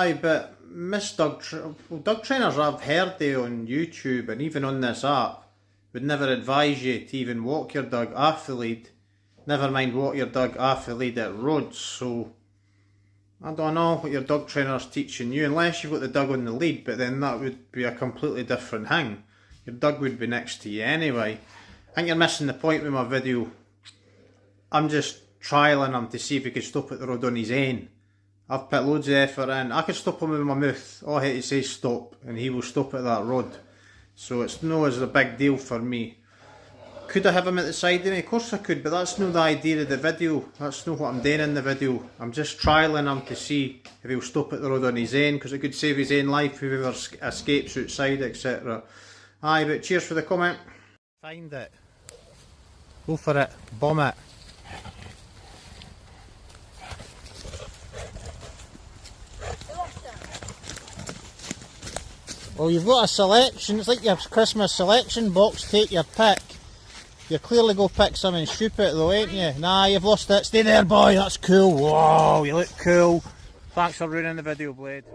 Aye, but Miss dog trainers I've heard they on YouTube and even on this app would never advise you to even walk your dog off the lead. Never mind walk your dog off the lead at roads. So I don't know what your dog trainer's teaching you, unless you've got the dog on the lead, but then that would be a completely different thing. Your dog would be next to you anyway. I think you're missing the point with my video. I'm just trialling him to see if he could stop at the road on his own. I've put loads of effort in. I could stop him with my mouth. All I hate to say is stop, and he will stop at that road. So it's no as a big deal for me. Could I have him at the side of me? Of course I could, but that's not the idea of the video. That's not what I'm doing in the video. I'm just trialling him to see if he'll stop at the road on his own, because it could save his own life if he ever escapes outside, etc. Aye, but cheers for the comment. Find it. Go for it. Bomb it. Well, you've got a selection. It's like your Christmas selection box. Take your pick. You clearly go pick something stupid though, ain't you? Nah, you've lost it. Stay there, boy. That's cool. Whoa, you look cool. Thanks for ruining the video, Blade.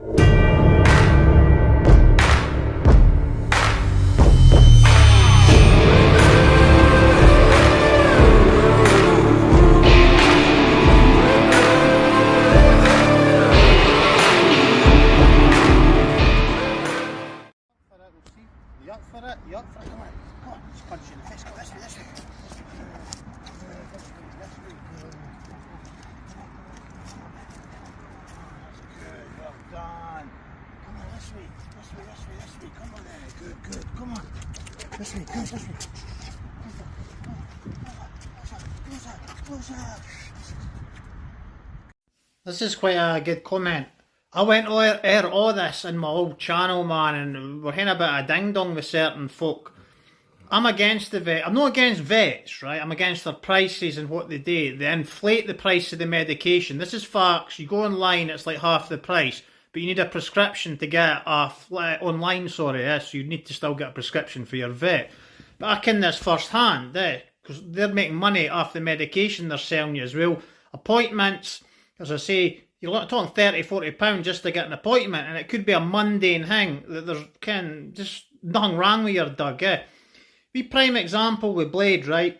You up for it? You up for it? Come on. Come on. Just punch you in the face. Go this way, this way. Good. Well done. Come on, this way. This way, this way, this way. Come on there. Good, good. Come on. This way, good, this way. Close up. This is quite a good comment. I went over all this in my old channel, man, and we're having a bit of ding-dong with certain folk. I'm against the vet. I'm not against vets, right? I'm against their prices and what they do. They inflate the price of the medication. This is facts. You go online, it's like half the price, but you need a prescription to get online, sorry, so you need to still get a prescription for your vet. But I ken this first hand, because they're making money off the medication they're selling you as well. Appointments, as I say, you're talking £30-40 just to get an appointment, and it could be a mundane thing that there's just nothing wrong with your dog. Be prime example with Blade, right?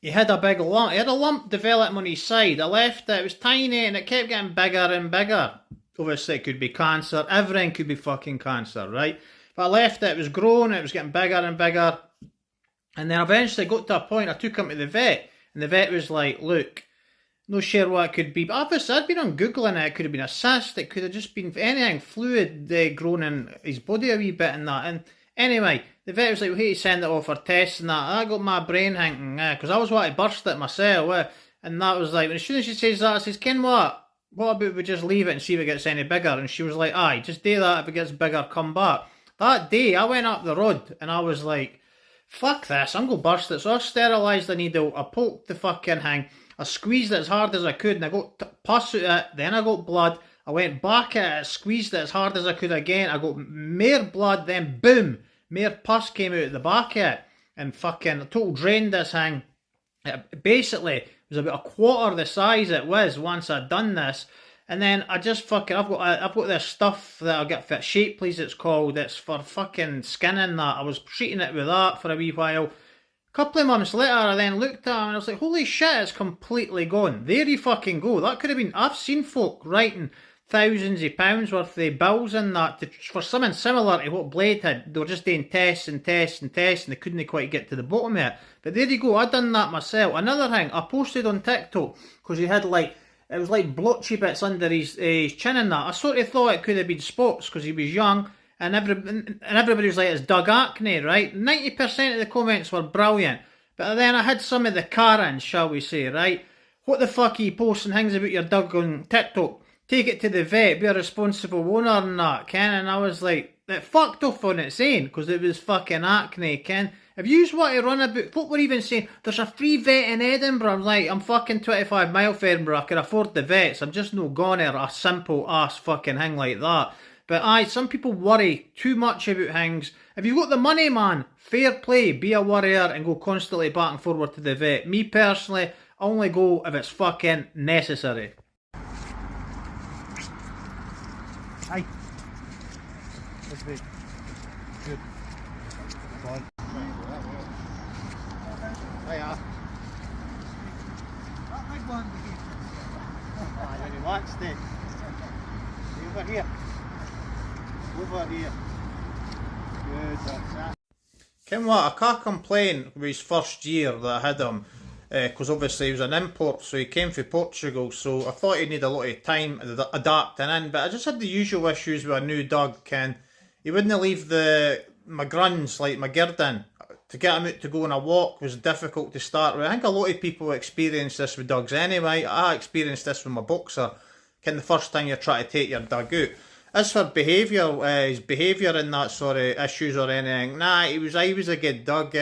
He had a big lump. He had a lump develop on his side. I left it. It was tiny, and it kept getting bigger and bigger. Obviously, it could be cancer. Everything could be fucking cancer, right? But I left it. It was growing. It was getting bigger and bigger, and then eventually got to a point. I took him to the vet, and the vet was like, "Look, no sure what it could be, but obviously I'd been on Googling it. It could have been a cyst, it could have just been anything, fluid grown in his body a wee bit and that." And anyway, the vet was like, "Well, hey, send it off for tests and that." I got my brain thinking, because I was wanting to burst it myself, and that was like, as soon as she says that, I says, "Ken what? What about we just leave it and see if it gets any bigger?" And she was like, "Aye, just do that. If it gets bigger, come back." That day, I went up the road and I was like, "Fuck this, I'm going to burst it." So I sterilised the needle, I poked the fucking thing, I squeezed it as hard as I could, and I got pus out of it, then I got blood, I went back at it, squeezed it as hard as I could again, I got more blood, then boom, more pus came out of the back of it, and fucking total drained this thing. It basically was about a quarter the size it was once I'd done this, and then I just fucking, I've got this stuff that I'll get fit, Shape Please it's called, it's for fucking skin and that. I was treating it with that for a wee while. Couple of months later, I then looked at him and I was like, holy shit, it's completely gone. There you fucking go. That could have been, I've seen folk writing thousands of pounds worth of bills in that for something similar to what Blade had. They were just doing tests and tests and tests and they couldn't quite get to the bottom of it. But there you go, I done that myself. Another thing, I posted on TikTok, because he had like, it was like blotchy bits under his chin and that. I sort of thought it could have been spots because he was young. And everybody was like, it's dog acne, right? 90% of the comments were brilliant. But then I had some of the Karens, shall we say, right? What the fuck are you posting things about your dog on TikTok? Take it to the vet, be a responsible owner and that, Ken. And I was like, it fucked off on its own, because it was fucking acne, Ken. If you want to run about, folk were even saying, there's a free vet in Edinburgh. I'm like, I'm fucking 25 mile from Edinburgh, I can afford the vets. I'm just no goner, a simple ass fucking thing like that. But aye, some people worry too much about things. If you've got the money, man, fair play, be a worrier and go constantly back and forward to the vet. Me personally, I only go if it's fucking necessary. Would be good. Fine. Hiya. That big one. Ah, you relaxed then. Over here. Over here. Good, that's that. Ken what, I can't complain with his first year that I had him, because obviously he was an import, so he came from Portugal, so I thought he'd need a lot of time adapting in, but I just had the usual issues with a new dog, Ken. He wouldn't leave my gruns, like my girdin. To get him out to go on a walk was difficult to start with. I think a lot of people experience this with dogs anyway. I experienced this with my boxer. Ken, the first time you try to take your dog out. As for behaviour, his behaviour and that sort of issues or anything, nah, he was a good dog,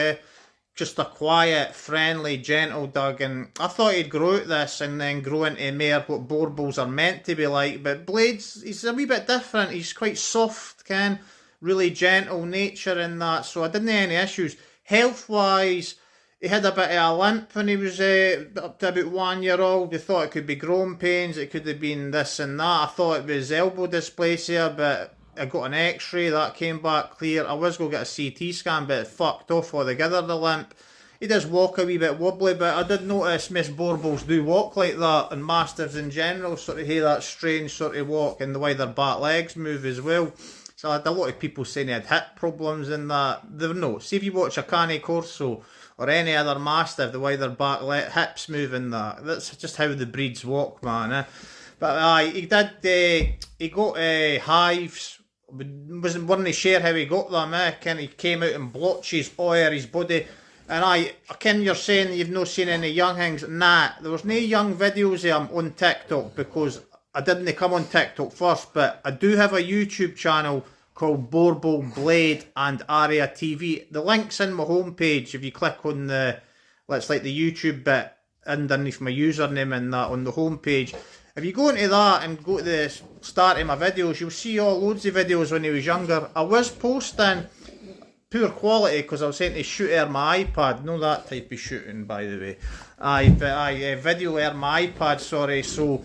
just a quiet, friendly, gentle dog, and I thought he'd grow out this and then grow into more what Boerboels are meant to be like, but Blades, he's a wee bit different. He's quite soft, Ken, really gentle nature and that, so I didn't have any issues. Health-wise, he had a bit of a limp when he was up to about 1 year old. They thought it could be growing pains, it could have been this and that. I thought it was elbow dysplasia, but I got an x-ray, that came back clear. I was going to get a CT scan, but it fucked off altogether, the limp. He does walk a wee bit wobbly, but I did notice Miss Boerboels do walk like that, and Mastiffs in general sort of have that strange sort of walk, and the way their back legs move as well. So I had a lot of people saying they had hip problems and that. No, see if you watch a Cane Corso or any other Mastiff, the way their hips move and that. That's just how the breeds walk, man. But he got hives. Wouldn't share how he got them, Ken, he came out in blotches all over his body. And I ken you're saying you've not seen any young things. Nah, there was no young videos of him on TikTok because I didn't come on TikTok first, but I do have a YouTube channel called Boerboel, Blade and Aria TV. The link's in my homepage. If you click on the YouTube bit underneath my username and that on the homepage, if you go into that and go to the start of my videos, you'll see loads of videos when he was younger. I was posting poor quality because I was saying to shoot air my iPad, no that type of shooting by the way. Video air my iPad, sorry, so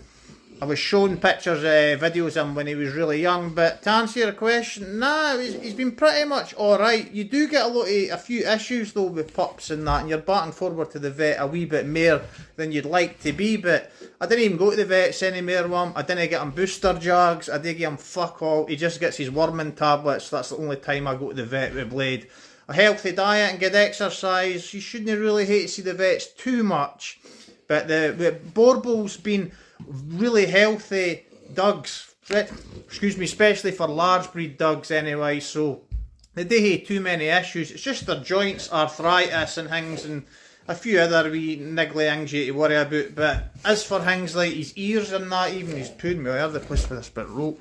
I was showing pictures, videos of him when he was really young, but to answer your question, nah, he's been pretty much alright. You do get a few issues though with pups and that, and you're batting forward to the vet a wee bit more than you'd like to be, but I didn't even go to the vets anymore with him. I didn't get him booster jags, I didn't get him fuck all. He just gets his worming tablets. That's the only time I go to the vet with Blade. A healthy diet and good exercise. You shouldn't really hate to see the vets too much, but the Boerboel's been really healthy dogs, excuse me, especially for large breed dogs anyway, so they don't have too many issues. It's just their joints, arthritis and things, and a few other wee niggly things you have to worry about. But as for things like his ears and that, even he's pulling me out of the place with this bit of rope,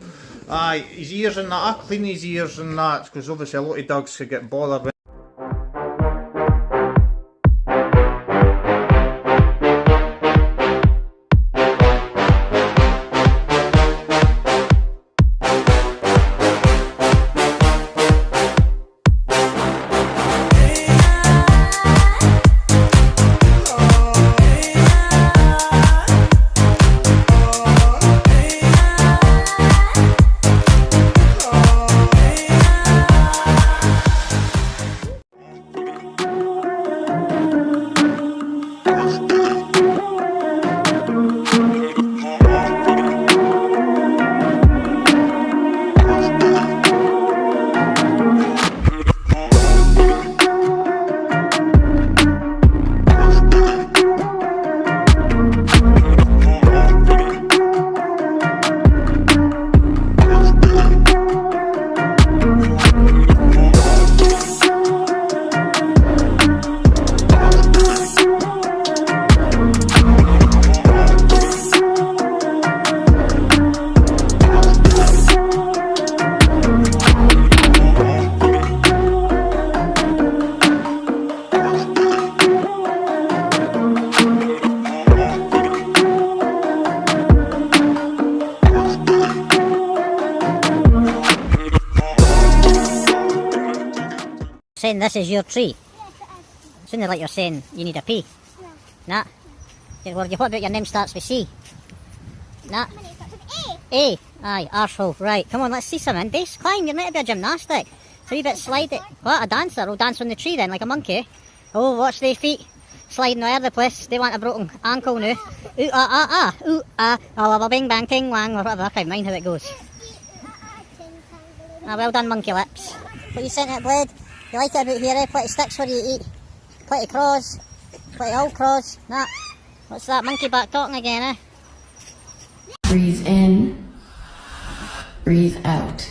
his ears and that, I clean his ears and that, because obviously a lot of dogs could get bothered with. Saying this is your tree? Sounded like you're saying you need a pee. No. Nah. Well, what about your name starts with C? Nah. A. Aye, arsehole. Right, come on, let's see something. Base climb, you're meant to be a gymnastic. It's a wee bit slide it. What, a dancer? Will dance on the tree then, like a monkey. Oh, watch their feet. Sliding all over the place. They want a broken ankle now. Ooh, ooh, oh, bing, bang, ting, wang, or whatever. I can't mind how it goes. Ah, well done, monkey lips. What you sent at Blade? You like it about here, eh? Plenty sticks for you to eat. Plenty craws. Plenty old craws. Nah. What's that monkey back talking again, eh? Breathe in, breathe out.